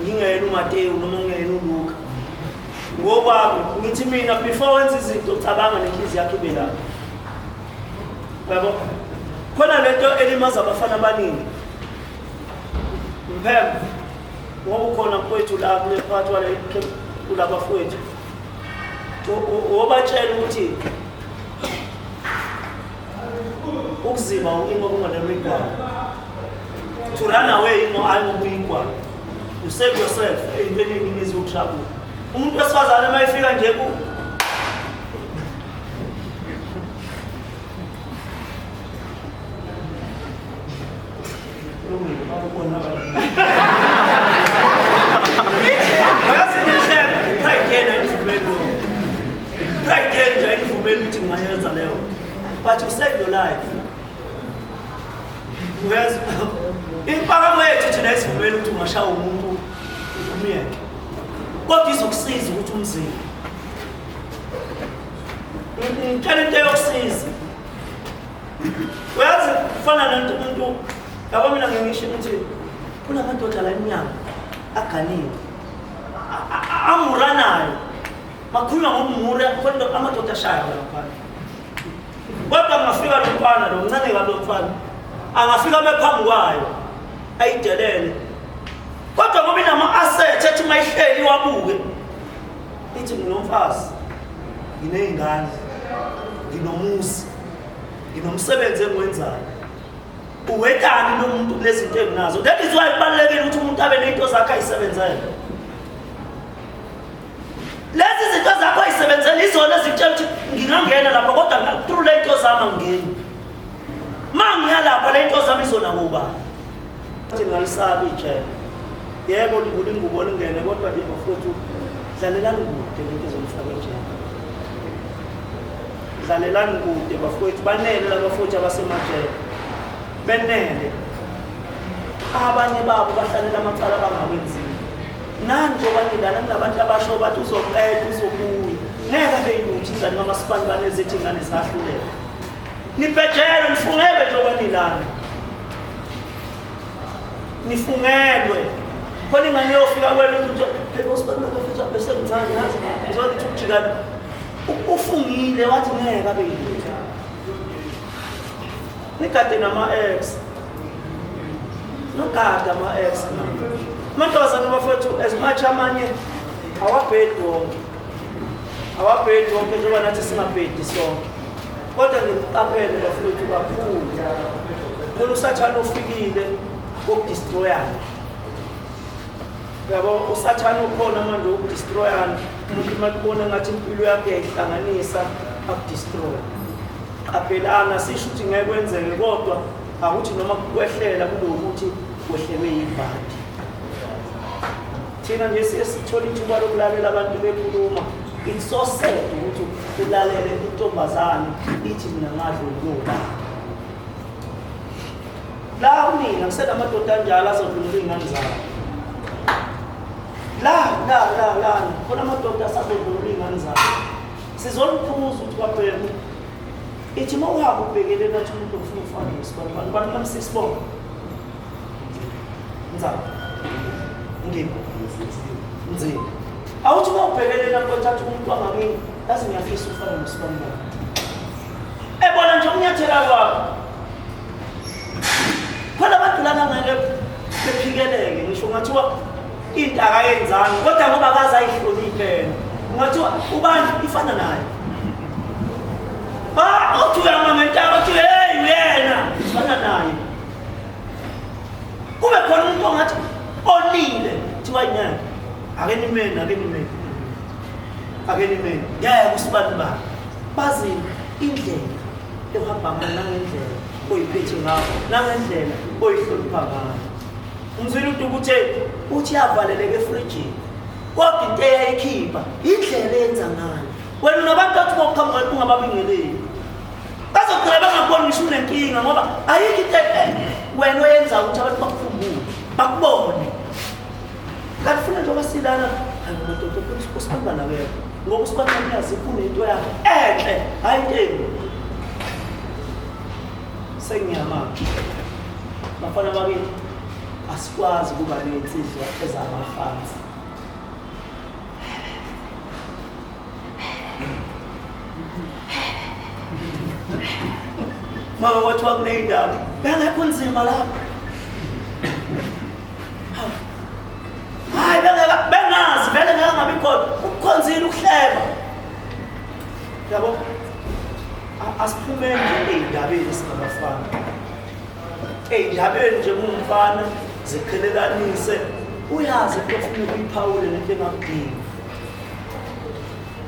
ngingena uMateyu noma ngingena uLuka ngokwami ngithi mina before wenza izinto cabanga nenhliziyo yakho ibe lapho yabo khona lento elimaza abafana abaningi mphembe ngoba ukhona mfowethu la kule phakathi wale kulabafowethu obatshela ukuthi ukuzima uingo kunganemigwa to run away no ayingobuyigwa you save yourself entweni eningizi yokushabula umuntu wesifazane mayifika nje ku but you save your life. Whereas in Paraguay, today is very to Masha Mungu. What is oxys with Umzi? In Canada, oxys. Whereas Fana to do a woman of mission to put a total young. Akani. Amurana. Makuna Mura, when the Amatota Shire. Watu angafika lupana ndo nani walofana angafika mephambi ayitelele kodwa ngoba inama assets ethi mayihleli wabuke ithi nginomfazi nginezingane nginomuzi nginomsebenzi engiwenzayo uwetani nomuntu lezi zinto enginazo that is why kubalekile ukuthi umuntu abe nezinto zakhe ayisebenzele lezi zinto zakho ayisebenzele izona ezitshela ukuthi ngingangena lapha kodwa through le nto zama ngeni mangiya lapha le nto zama izona kuba athi ngalisabi ijele yebo ngibule ingubo lingene kodwa nje bafowethu dlalelani kude le nto zomfaka ejele dlalelani kude bafowethu banele labafowethu abasemajele benele abanye babo bahlalela amacala bangawenzi nani njengoba ngidala nabantu abasho bathi uzoqeda uzobuya ngeke beyiluthi izani ngamasipani banezithi ingane zahlulela nibhejele nifungelwe njengoba nilana nifungelwe khona ingane yofika kwena ukuthi phela usipani bakafisa bese ngithanda yazi ngizothi ukujikana ufungile wathi ngeke abeyiluthi nikade nama-ex nogada ama-ex amantombazane bafowethu as much amanye awabhedi wonke njengoba nathi singabhedi sonke kodwa ngimqaphele bafowethu kakhulu khona usathane ufikile kokudestroyana yabo usathane ukhona manje ukudestroyana umuntu makubona ngathi impilo yakhe yayihlanganisa akudestroy qaphelana sisho ukuthi ngeke kwenzeke kodwa akuthi noma kwehlela kulo ukuthi kwehlewe yibhadi thina nje sithola ithuba lokulalela abantu bekhuluma it's so sad ukuthi ulalele intombazane ithi mina ngadlula kuba la unina ngisela amadoda anjalo azodlula ingane zabo la khona amadoda asazodlula ingane zabo sizoliphuza ukuthi kwaphela ithi mawuhamba ubhekele nathi umuntu ofuna ufana nesibani abantu bamsisibona nzaba ngipho nzima awuthi mawubhekele lapho thatha umuntu wangakini yazi ngiyafisa ufana nesibani ebona nje ukunyathela kwakho khona abantu lana ngeke bephikeleke ngisho ngathiwa into akayenzanga kodwa ngoba akaze ayihloniphela ngathiwa ubani ifana naye uthi uyamamenta uthi hey wena ifana naye kube khona umuntu ongathi onile thiwa inyanga akenimeni ngeke usibani ba bazi indlela ehamba ngayo nangendlela oyiphethe ngayo nangendlela oyihlonipha ngayo umzwile ukuthi uthi yavaleleke efrijini kodwa into eyayikhipha indlela eyenza ngayo wena nabantu athi bokukhamba ungababingeleli bazogcina bangaboni ngisho unenkinga ngoba ayikho into wena oyenza ukuthi abantu bakukhumbule bakubone kanti funa njengoba silana angimadoda usibamba nawe ngoba usibamba uyazi kunento yakhe enhle hayi into sengiyamanga bafana bakithi asikwazi ukuba ney'nsizwa ezamafansi. Mama kwathiwa kuney'ndaba bengekho nzima lapho. Hayi bengazi vele ngeke ngabi khona ukukhonzile ukuhleba. Yabo asiphumeni nje ey'ndabeni singabafana. Ey'ndabeni nje kungumfana ziqhelelanise uyazi into ofuna ukuyiphawule nento engakudingi.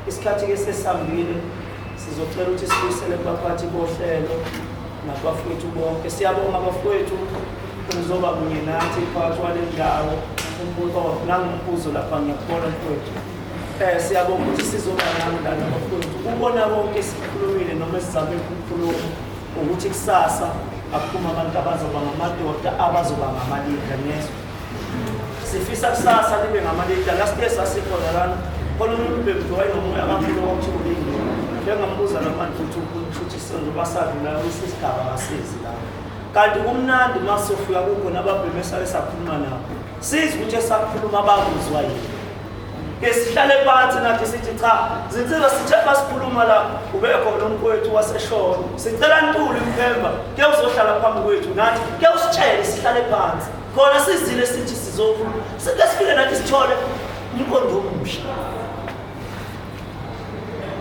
Isikhathi-ke sesihambile sizocela ukuthi sibuyisele kubaphathi bohlelo nabafowethu bonke. Siyabonga bafowethu nizoba kunye nathi phakathi kwale ndawo. Nangumbuzo lapha ngiyakubona mfowethu. Siyabonga ukuthi sizoba nami lana bafowethu. Ubona konke esikhulumile noma esizame ukukhuluma ukuthi kusasa akuphuma abantu abazoba ngamadoda abazoba ngamalida nezwe. Sifisa kusasa libe ngamalida. La sike sasikhona lana khona umuntu bemntu wayenomoya kakhulu wokuthulile. Njengambuza namanje ukuthi senzoba sadlula isigaba ngasizi la. Kanti kumnandi masofika kukhona ababheme sale sakhuluma nabo. Sizi ukuthi esakhuluma abakuzwa yini. Ke sihlale phansi nathi sithi cha, zinsizwa sithe basikhuluma la ubekho lo mfowethu wasesholo. Sicela Ntuli Mphemba ke uzohlala phambi kwethu nathi ke usitshele sihlale phansi. Khona sizile sithi sizokhuluma. Sike sifike nathi sithole umqondo omusha.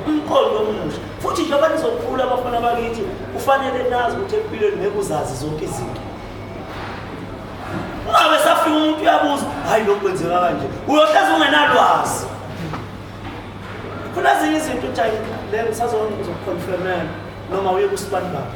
Umqondo omusha. Futhi njengoba nizokhula abafana bakithi kufanele nazi ukuthi empilweni nekuzazi zonke izinto. Ngabe safika umuntu uyabuza hayi lokho kwenzeka kanje uyohleza ungenalwazi. Khona ezinye izinto uthi le ngisazona ukuzoconfirmela noma uye kuSibandaba